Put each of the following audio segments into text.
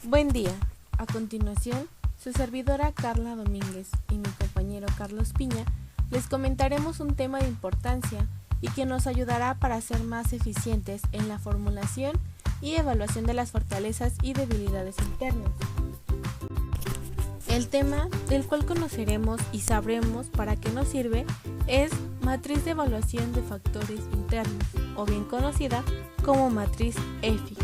Buen día. A continuación, su servidora Carla Domínguez y mi compañero Carlos Piña les comentaremos un tema de importancia y que nos ayudará para ser más eficientes en la formulación y evaluación de las fortalezas y debilidades internas. El tema del cual conoceremos y sabremos para qué nos sirve es matriz de evaluación de factores internos, o bien conocida como matriz EFI.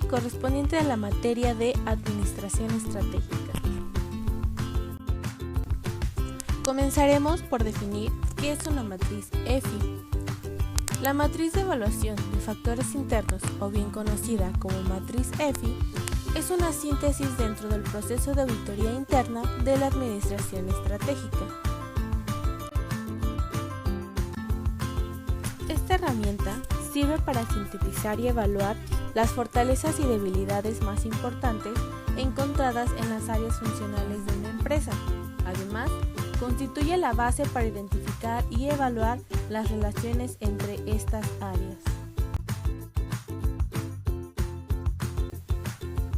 Correspondiente a la materia de Administración Estratégica. Comenzaremos por definir qué es una matriz EFI. La matriz de evaluación de factores internos, o bien conocida como matriz EFI, es una síntesis dentro del proceso de auditoría interna de la Administración Estratégica. Esta herramienta sirve para sintetizar y evaluar las fortalezas y debilidades más importantes encontradas en las áreas funcionales de una empresa. Además, constituye la base para identificar y evaluar las relaciones entre estas áreas.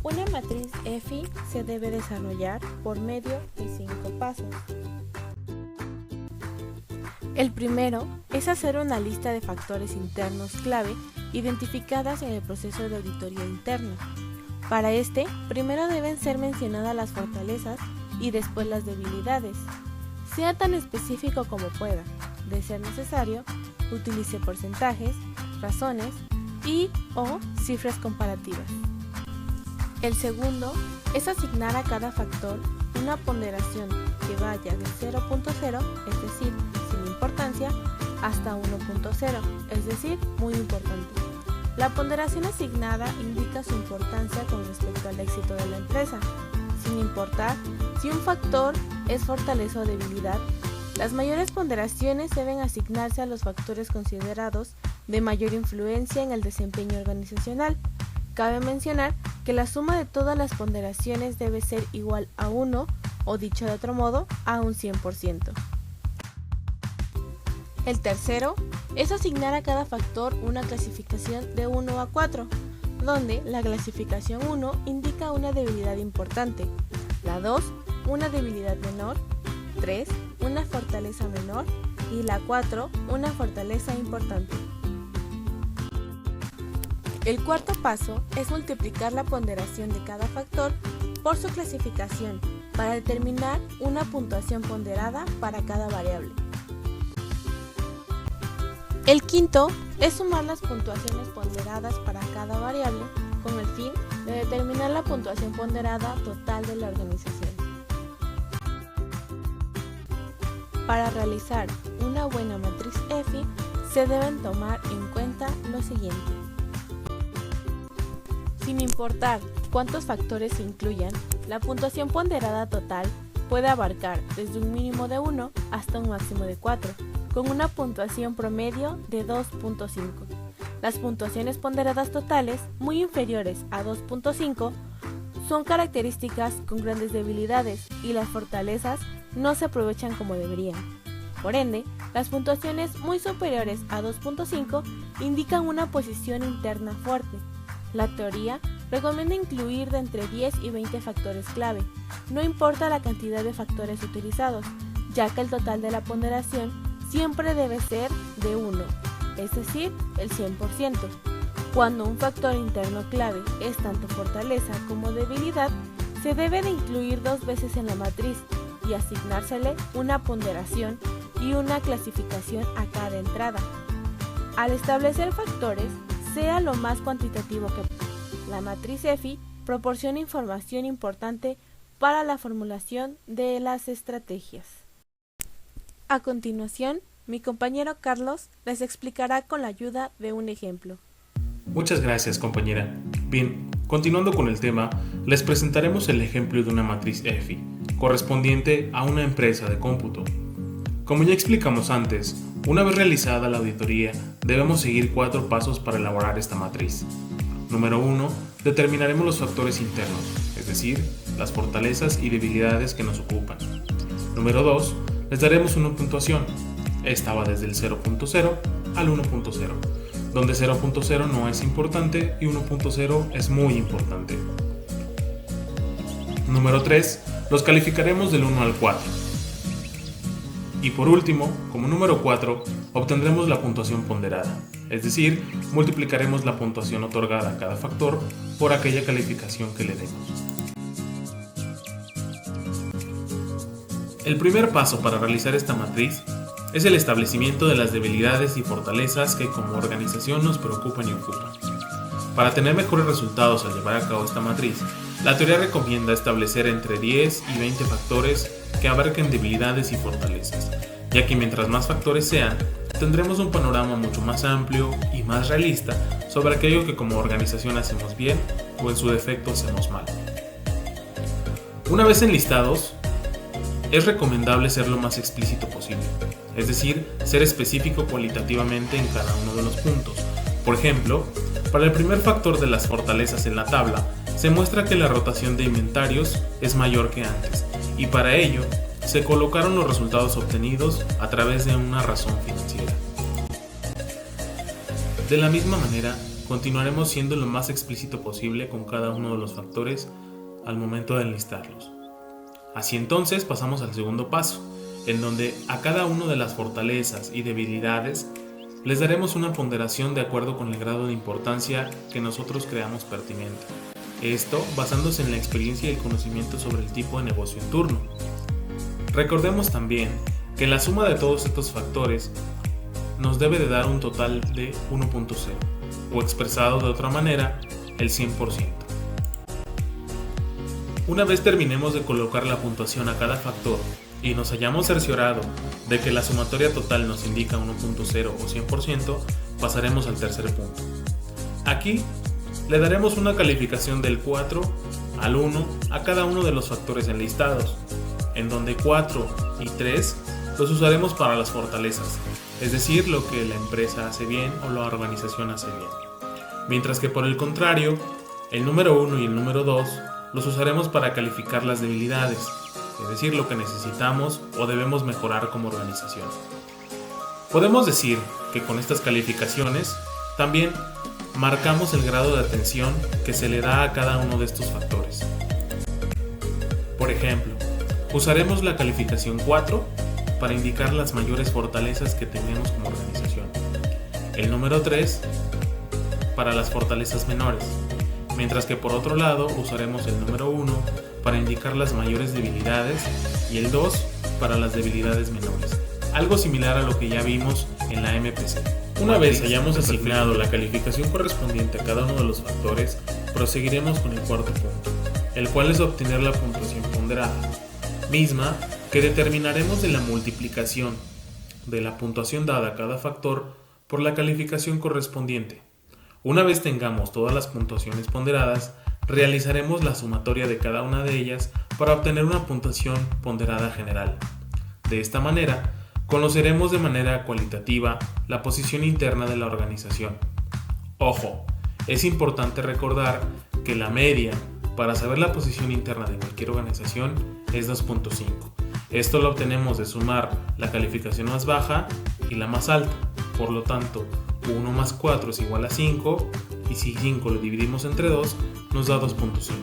Una matriz EFI se debe desarrollar por medio de 5 pasos. El primero es hacer una lista de factores internos clave identificadas en el proceso de auditoría interna. Para primero deben ser mencionadas las fortalezas y después las debilidades. Sea tan específico como pueda. De ser necesario, utilice porcentajes, razones y/o cifras comparativas. El segundo es asignar a cada factor una ponderación que vaya de 0.0, es decir, sin importancia, hasta 1.0, es decir, muy importante. La ponderación asignada indica su importancia con respecto al éxito de la empresa. Sin importar si un factor es fortaleza o debilidad, las mayores ponderaciones deben asignarse a los factores considerados de mayor influencia en el desempeño organizacional. Cabe mencionar que la suma de todas las ponderaciones debe ser igual a 1, o dicho de otro modo, a un 100%. El tercero es asignar a cada factor una clasificación de 1 a 4, donde la clasificación 1 indica una debilidad importante, la 2 una debilidad menor, 3 una fortaleza menor y la 4 una fortaleza importante. El cuarto paso es multiplicar la ponderación de cada factor por su clasificación para determinar una puntuación ponderada para cada variable. El quinto es sumar las puntuaciones ponderadas para cada variable con el fin de determinar la puntuación ponderada total de la organización. Para realizar una buena matriz EFI se deben tomar en cuenta lo siguiente. Sin importar cuántos factores se incluyan, la puntuación ponderada total puede abarcar desde un mínimo de 1 hasta un máximo de 4, con una puntuación promedio de 2.5. Las puntuaciones ponderadas totales, muy inferiores a 2.5, son características con grandes debilidades y las fortalezas no se aprovechan como deberían. Por ende, las puntuaciones muy superiores a 2.5 indican una posición interna fuerte. La teoría recomienda incluir de entre 10 y 20 factores clave, no importa la cantidad de factores utilizados, ya que el total de la ponderación siempre debe ser de 1, es decir, el 100%. Cuando un factor interno clave es tanto fortaleza como debilidad, se debe de incluir 2 veces en la matriz y asignársele una ponderación y una clasificación a cada entrada. Al establecer factores, sea lo más cuantitativo que pueda. La matriz EFI proporciona información importante para la formulación de las estrategias. A continuación, mi compañero Carlos les explicará con la ayuda de un ejemplo. Muchas gracias, compañera. Bien, continuando con el tema, les presentaremos el ejemplo de una matriz EFI, correspondiente a una empresa de cómputo. Como ya explicamos antes, una vez realizada la auditoría, debemos seguir 4 pasos para elaborar esta matriz. Número 1. Determinaremos los factores internos, es decir, las fortalezas y debilidades que nos ocupan. Número 2. Les daremos una puntuación. Esta va desde el 0.0 al 1.0, donde 0.0 no es importante y 1.0 es muy importante. Número 3, los calificaremos del 1 al 4. Y por último, como número 4, obtendremos la puntuación ponderada, es decir, multiplicaremos la puntuación otorgada a cada factor por aquella calificación que le demos. El primer paso para realizar esta matriz es el establecimiento de las debilidades y fortalezas que como organización nos preocupan y ocupan. Para tener mejores resultados al llevar a cabo esta matriz, la teoría recomienda establecer entre 10 y 20 factores que abarquen debilidades y fortalezas, ya que mientras más factores sean, tendremos un panorama mucho más amplio y más realista sobre aquello que como organización hacemos bien o en su defecto hacemos mal. Una vez enlistados, es recomendable ser lo más explícito posible, es decir, ser específico cualitativamente en cada uno de los puntos. Por ejemplo, para el primer factor de las fortalezas en la tabla, se muestra que la rotación de inventarios es mayor que antes, y para ello, se colocaron los resultados obtenidos a través de una razón financiera. De la misma manera, continuaremos siendo lo más explícito posible con cada uno de los factores al momento de enlistarlos. Así entonces pasamos al segundo paso, en donde a cada una de las fortalezas y debilidades les daremos una ponderación de acuerdo con el grado de importancia que nosotros creamos pertinente. Esto basándose en la experiencia y el conocimiento sobre el tipo de negocio en turno. Recordemos también que la suma de todos estos factores nos debe de dar un total de 1.0, o expresado de otra manera, el 100%. Una vez terminemos de colocar la puntuación a cada factor y nos hayamos cerciorado de que la sumatoria total nos indica 1.0 o 100%, pasaremos al tercer punto. Aquí le daremos una calificación del 4 al 1 a cada uno de los factores enlistados, en donde 4 y 3 los usaremos para las fortalezas, es decir, lo que la empresa hace bien o la organización hace bien. Mientras que por el contrario, el número 1 y el número 2 los usaremos para calificar las debilidades, es decir, lo que necesitamos o debemos mejorar como organización. Podemos decir que con estas calificaciones también marcamos el grado de atención que se le da a cada uno de estos factores. Por ejemplo, usaremos la calificación 4 para indicar las mayores fortalezas que tenemos como organización, el número 3 para las fortalezas menores, mientras que por otro lado usaremos el número 1 para indicar las mayores debilidades y el 2 para las debilidades menores, algo similar a lo que ya vimos en la MPC. Una vez hayamos asignado la calificación correspondiente a cada uno de los factores, proseguiremos con el cuarto punto, el cual es obtener la puntuación ponderada, misma que determinaremos de la multiplicación de la puntuación dada a cada factor por la calificación correspondiente. Una vez tengamos todas las puntuaciones ponderadas, realizaremos la sumatoria de cada una de ellas para obtener una puntuación ponderada general. De esta manera, conoceremos de manera cualitativa la posición interna de la organización. Ojo, es importante recordar que la media para saber la posición interna de cualquier organización es 2.5. Esto lo obtenemos de sumar la calificación más baja y la más alta. Por lo tanto, 1 más 4 es igual a 5, y si 5 lo dividimos entre 2, nos da 2.5.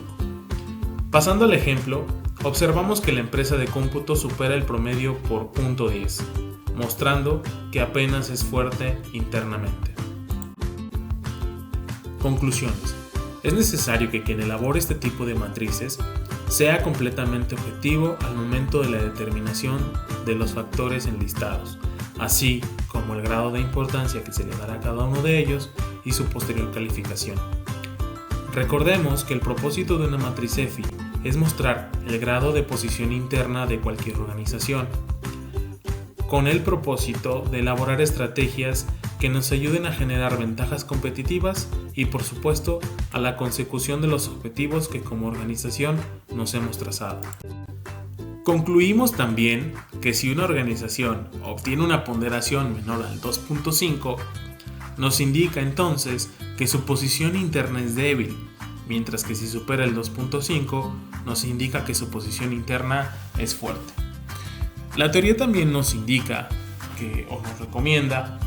Pasando al ejemplo, observamos que la empresa de cómputo supera el promedio por 0.10, mostrando que apenas es fuerte internamente. Conclusiones. Es necesario que quien elabore este tipo de matrices sea completamente objetivo al momento de la determinación de los factores enlistados, así como el grado de importancia que se le dará a cada uno de ellos y su posterior calificación. Recordemos que el propósito de una matriz EFI es mostrar el grado de posición interna de cualquier organización, con el propósito de elaborar estrategias que nos ayuden a generar ventajas competitivas y, por supuesto, a la consecución de los objetivos que como organización nos hemos trazado. Concluimos también que si una organización obtiene una ponderación menor al 2.5, nos indica entonces que su posición interna es débil, mientras que si supera el 2.5 nos indica que su posición interna es fuerte. La teoría también nos indica o nos recomienda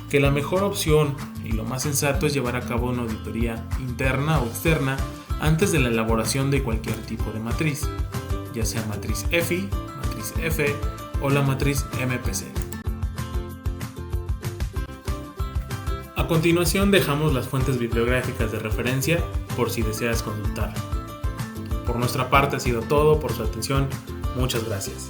que la mejor opción y lo más sensato es llevar a cabo una auditoría interna o externa antes de la elaboración de cualquier tipo de matriz, ya sea matriz EFI, matriz F o la matriz MPC. A continuación dejamos las fuentes bibliográficas de referencia por si deseas consultar. Por nuestra parte ha sido todo, por su atención, muchas gracias.